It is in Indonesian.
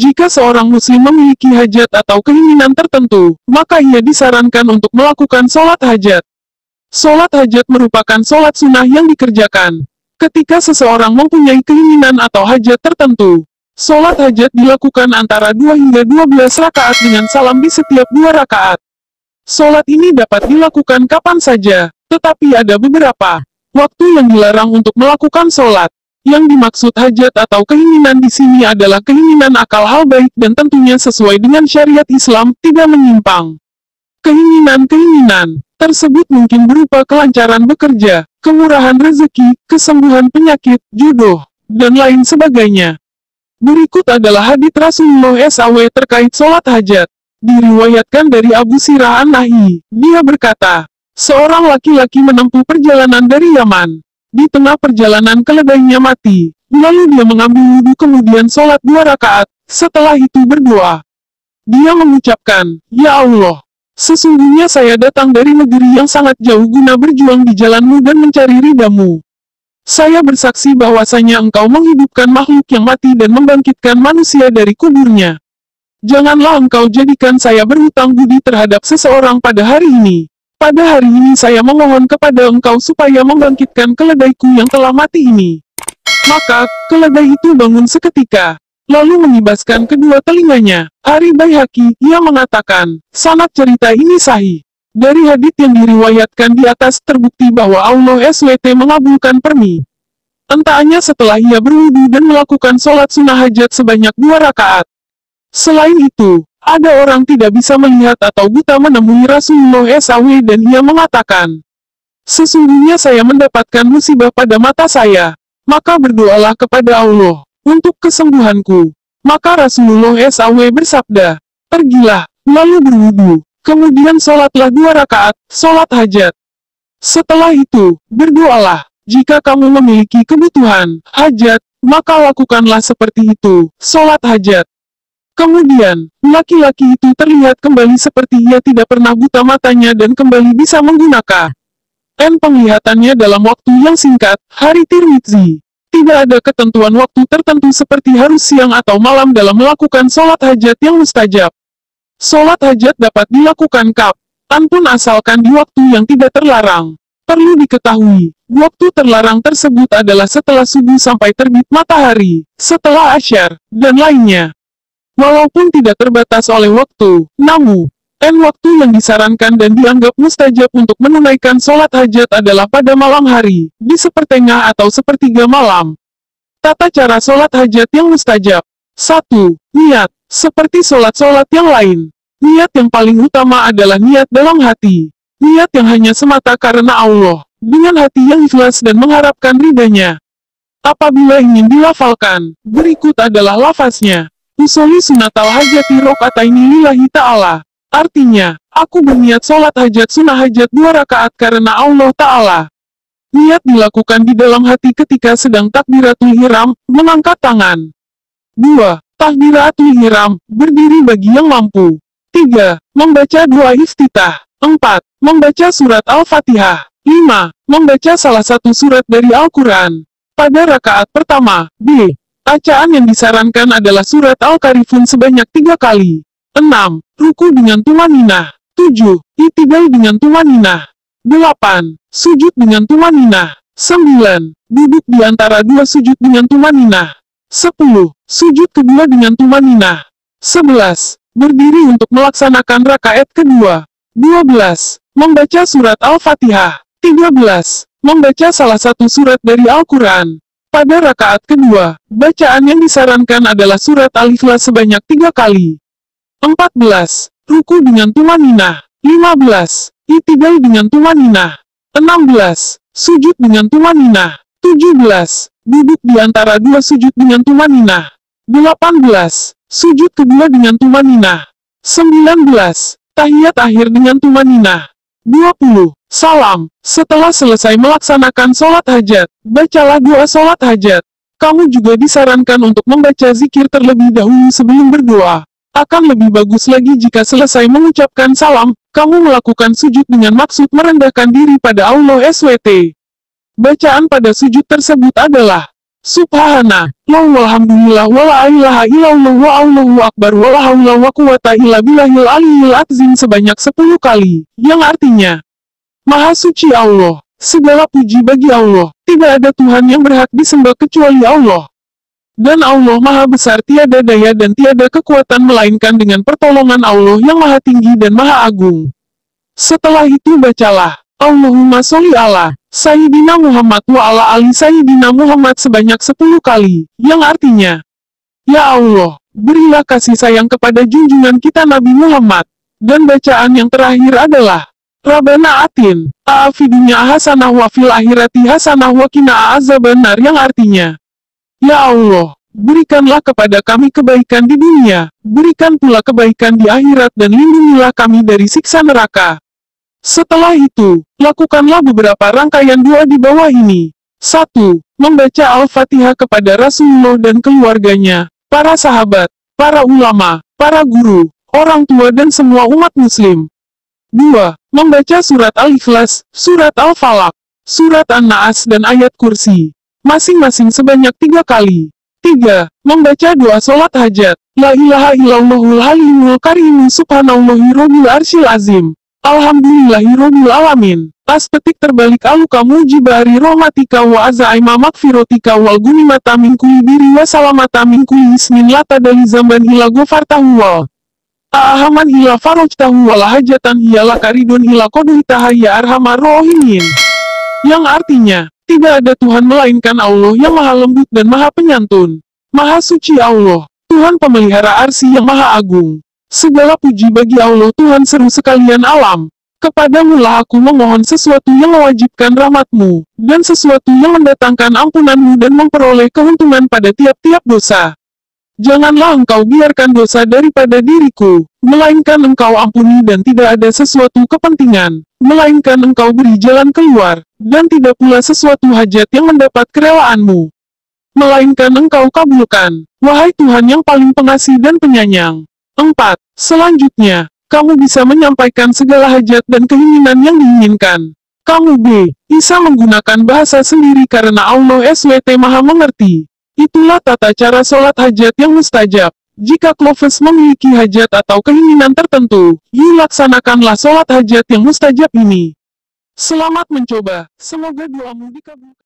Jika seorang muslim memiliki hajat atau keinginan tertentu, maka ia disarankan untuk melakukan sholat hajat. Sholat hajat merupakan sholat sunnah yang dikerjakan ketika seseorang mempunyai keinginan atau hajat tertentu. Sholat hajat dilakukan antara 2 hingga 12 rakaat dengan salam di setiap 2 rakaat. Sholat ini dapat dilakukan kapan saja, tetapi ada beberapa waktu yang dilarang untuk melakukan sholat. Yang dimaksud hajat atau keinginan di sini adalah keinginan akal hal baik dan tentunya sesuai dengan syariat Islam, tidak menyimpang. Keinginan-keinginan tersebut mungkin berupa kelancaran bekerja, kemurahan rezeki, kesembuhan penyakit, jodoh, dan lain sebagainya. Berikut adalah hadits Rasulullah SAW terkait sholat hajat. Diriwayatkan dari Abu Sirah An-Nahi, dia berkata, seorang laki-laki menempuh perjalanan dari Yaman. Di tengah perjalanan keledainya mati, lalu dia mengambil wudhu kemudian sholat 2 rakaat, setelah itu berdoa. Dia mengucapkan, "Ya Allah, sesungguhnya saya datang dari negeri yang sangat jauh guna berjuang di jalan-Mu dan mencari ridha-Mu. Saya bersaksi bahwasanya Engkau menghidupkan makhluk yang mati dan membangkitkan manusia dari kuburnya. Janganlah Engkau jadikan saya berhutang budi terhadap seseorang pada hari ini. Pada hari ini saya memohon kepada Engkau supaya membangkitkan keledaiku yang telah mati ini." Maka, keledai itu bangun seketika, lalu mengibaskan kedua telinganya. Ari Baihaqi, ia mengatakan, sanad cerita ini sahih. Dari hadits yang diriwayatkan di atas terbukti bahwa Allah SWT mengabulkan permintaannya setelah ia berwudu dan melakukan sholat sunnah hajat sebanyak 2 rakaat. Selain itu, ada orang tidak bisa melihat atau buta menemui Rasulullah SAW dan ia mengatakan, sesungguhnya saya mendapatkan musibah pada mata saya. Maka berdoalah kepada Allah untuk kesembuhanku. Maka Rasulullah SAW bersabda, pergilah, lalu berwudu, kemudian sholatlah 2 rakaat, sholat hajat. Setelah itu, berdoalah, jika kamu memiliki kebutuhan, hajat, maka lakukanlah seperti itu, sholat hajat. Kemudian, laki-laki itu terlihat kembali seperti ia tidak pernah buta matanya dan kembali bisa menggunakan penglihatannya dalam waktu yang singkat. Hari Tirmidzi. Tidak ada ketentuan waktu tertentu seperti harus siang atau malam dalam melakukan sholat hajat yang mustajab. Sholat hajat dapat dilakukan kapan pun asalkan di waktu yang tidak terlarang. Perlu diketahui, waktu terlarang tersebut adalah setelah subuh sampai terbit matahari, setelah asyar, dan lainnya. Walaupun tidak terbatas oleh waktu, namun, waktu yang disarankan dan dianggap mustajab untuk menunaikan sholat hajat adalah pada malam hari, di sepertengah atau sepertiga malam. Tata cara sholat hajat yang mustajab. 1. Niat. Seperti sholat-sholat yang lain. Niat yang paling utama adalah niat dalam hati. Niat yang hanya semata karena Allah, dengan hati yang ikhlas dan mengharapkan ridhanya. Apabila ingin dilafalkan, berikut adalah lafaznya. Usoli sunatal hajati rokataini lillahi ta'ala. Artinya, aku berniat sholat hajat sunnah hajat 2 rakaat karena Allah Ta'ala. Niat dilakukan di dalam hati ketika sedang takbiratul ihram, mengangkat tangan. 2. Takbiratul ihram, berdiri bagi yang mampu. 3. Membaca doa iftitah. 4. Membaca surat Al-Fatihah. 5. Membaca salah satu surat dari Al-Quran. Pada rakaat pertama, B. Bacaan yang disarankan adalah surat Al-Karifun sebanyak 3 kali. 6. Ruku dengan tumaninah. 7. Itidal dengan tumaninah. 8. Sujud dengan tumaninah. 9. Duduk di antara 2 sujud dengan tumaninah. 10. Sujud kedua dengan tumaninah. 11. Berdiri untuk melaksanakan rakaat kedua. 12. Membaca surat Al-Fatihah. 13. Membaca salah satu surat dari Al-Quran. Pada rakaat kedua, bacaan yang disarankan adalah surat Al-Ikhlas sebanyak 3 kali. 14. Ruku dengan tumaninah. 15. Itidal dengan tumaninah. 16. Sujud dengan tumaninah. 17. Duduk di antara 2 sujud dengan tumaninah. 18. Sujud kedua dengan tumaninah. 19. Tahiyat akhir dengan tumaninah. 20. Salam. Setelah selesai melaksanakan sholat hajat, bacalah doa sholat hajat. Kamu juga disarankan untuk membaca zikir terlebih dahulu sebelum berdoa. Akan lebih bagus lagi jika selesai mengucapkan salam, kamu melakukan sujud dengan maksud merendahkan diri pada Allah SWT. Bacaan pada sujud tersebut adalah Subhana, walhamdulillah wa la ilaha illallah wa Allahu akbar wa la haula wa quwata illa billahil aliyil azim sebanyak 10 kali, yang artinya, Maha suci Allah, segala puji bagi Allah, tidak ada Tuhan yang berhak disembah kecuali Allah. Dan Allah Maha Besar, tiada daya dan tiada kekuatan melainkan dengan pertolongan Allah yang Maha Tinggi dan Maha Agung. Setelah itu bacalah, Allahumma sholli ala Sayyidina Muhammad wa ala ali Sayyidina Muhammad sebanyak 10 kali, yang artinya, Ya Allah, berilah kasih sayang kepada junjungan kita Nabi Muhammad. Dan bacaan yang terakhir adalah, Rabbana atin, a'afidunya hasanah wa fil akhirati hasanah wa qina azabannar, yang artinya, Ya Allah, berikanlah kepada kami kebaikan di dunia, berikan pula kebaikan di akhirat dan lindungilah kami dari siksa neraka. Setelah itu, lakukanlah beberapa rangkaian doa di bawah ini. 1. Membaca Al-Fatihah kepada Rasulullah dan keluarganya, para sahabat, para ulama, para guru, orang tua dan semua umat muslim. 2. Membaca surat Al-Ikhlas, surat Al-Falaq, surat An-Naas dan ayat kursi, masing-masing sebanyak 3 kali. 3. Membaca doa sholat hajat, La ilaha illallahul halimul karimu subhanallahi robbil arsyil azim. Alhamdulillahirobbil alamin. Tas petik terbalik aluka mujibari rohmatika wa azaima makfirotika wal gunimata min kulli biri wa salamata min kulli ismin lata dali zamban ila gofartahu wal ahaman ila farojtahu wal hajatan ila karidun ila koduitaha ya arhamar rohimin. Yang artinya, tidak ada Tuhan melainkan Allah yang maha lembut dan maha penyantun. Maha suci Allah, Tuhan pemelihara arsy yang maha agung. Segala puji bagi Allah Tuhan seru sekalian alam. Kepadamu lah aku memohon sesuatu yang mewajibkan rahmatmu, dan sesuatu yang mendatangkan ampunanmu dan memperoleh keuntungan pada tiap-tiap dosa. Janganlah engkau biarkan dosa daripada diriku, melainkan engkau ampuni dan tidak ada sesuatu kepentingan, melainkan engkau beri jalan keluar, dan tidak pula sesuatu hajat yang mendapat kerelaanmu, melainkan engkau kabulkan, wahai Tuhan yang paling pengasih dan penyayang. 4. Selanjutnya, kamu bisa menyampaikan segala hajat dan keinginan yang diinginkan. Kamu bisa menggunakan bahasa sendiri karena Allah SWT Maha Mengerti. Itulah tata cara sholat hajat yang mustajab. Jika Clovis memiliki hajat atau keinginan tertentu, laksanakanlah sholat hajat yang mustajab ini. Selamat mencoba, semoga doamu dikabulkan.